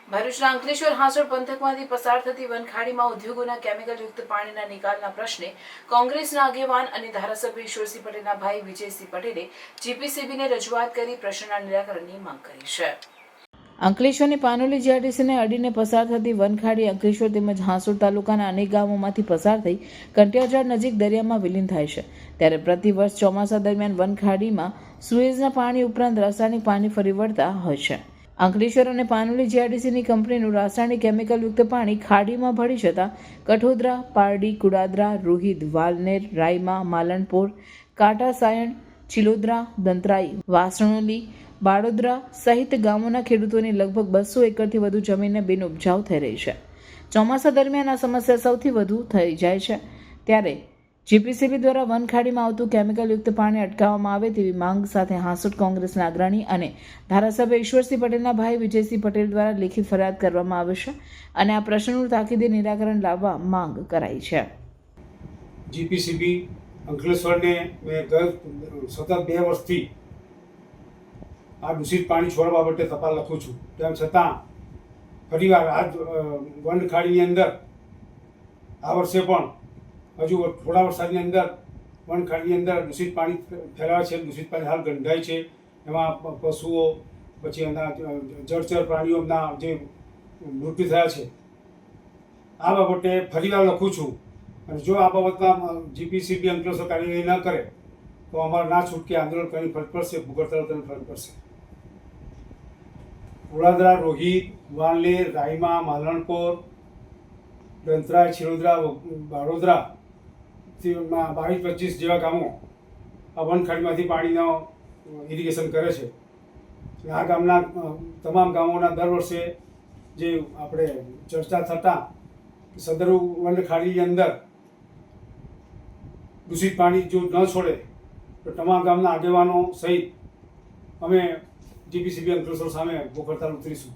ભરૂચના અંકલેશ્વર હાંસોડ પંથકમાંથી પસાર થતી વનખાડીમાં ઉદ્યોગોના કેમિકલયુક્ત પાણીના નિકાલના પ્રશ્ને કોંગ્રેસના આગેવાન અને ધારાસભ્ય ઈશ્વરસિંહ પટેલના ભાઈ વિજયસિંહ પટેલે જીપીસીબીને રજૂઆત કરી પ્રશ્નના નિરાકરણની માંગ કરી છે. અંકલેશ્વરની પાનોલી જીઆરટીસીને અડીને પસાર થતી વનખાડી અંકલેશ્વર તેમજ હાંસોડ તાલુકાના અનેક ગામોમાંથી પસાર થઈ કંટિયાજાળ નજીક દરિયામાં વિલીન થાય છે. ત્યારે પ્રતિવર્ષ ચોમાસા દરમિયાન વનખાડીમાં સુએઝના પાણી ઉપરાંત રાસાયણિક પાણી ફરી વળતા હોય છે. અંકલેશ્વર અને પાનોલી જીઆરટીસીની કંપનીનું રાસાયણિક કેમિકલયુક્ત પાણી ખાડીમાં ભળી જતાં કઠોદરા, પારડી, કુડાદરા, રોહિત, વાલનેર, રાયમા, માલણપોર, કાંટાસાયણ, ચિલોદરા, દંતરાઈ, વાસણોલી, બાળોદરા સહિત ગામોના ખેડૂતોની લગભગ 200 એકરથી વધુ જમીનને બિનઉપજાઉ થઈ રહી છે. ચોમાસા દરમિયાન આ સમસ્યા સૌથી વધુ થઈ જાય છે. ત્યારે જીપીસીબી દ્વારા વનખાડીમાં આવતું કેમિકલયુક્ત પાણી અટકાવવામાં આવે તેવી માંગ સાથે હાંસોડ કોંગ્રેસના અગ્રણી અને ધારાસભ્ય ઈશ્વરસિંહ પટેલના ભાઈ વિજયસિંહ પટેલ દ્વારા લેખિત ફરિયાદ કરવામાં આવી છે અને આ પ્રશ્નનું તાકીદે નિરાકરણ લાવવા માંગ કરાઈ છે. જીપીસીબી અંકલેશ્વરને મેં સતત 2 વર્ષથી આ દૂષિત પાણી છોડવા બાબતે ટપાલ લખું છું. તેમ છતાં ફરીવાર આ વનખાડીની અંદર આ વર્ષે પણ હજુ થોડા વરસાદની અંદર વનખાડીની અંદર દૂષિત પાણી ફેલાવે છે. દૂષિત પાણી હાલ ગંધાય છે. એમાં પશુઓ પછી એના જળચર પ્રાણીઓના જે મૃત્યુ થયા છે. આ બાબતે ફરીવાર લખું છું અને જો આ બાબતમાં જીપીસીબી અંકલેશ્વર કાર્યવાહી ન કરે તો અમારે ના છૂટકે આંદોલન કરવાની ફરજ પડશે, ભૂગર્ભ તરફ ફરજ પડશે. કુડાદરા, રોહિત, વાલનેર, રાયમા, માલણપોર, દંતરાય, ચિલોદરા, બાળોદરા 22-25 જેવા ગામો આ વનખાડીમાંથી પાણીનો ઇરિગેશન કરે છે. આ ગામના તમામ ગામોના દર વર્ષે જે આપણે ચર્ચા થતાં સદરુ વનખાડીની અંદર દૂષિત પાણી જો ન છોડે તો તમામ ગામના આગેવાનો સહિત અમે જીપીસીબી અંકલેશ્વર સામે ભૂખ હડતાલ ઉતરીશું.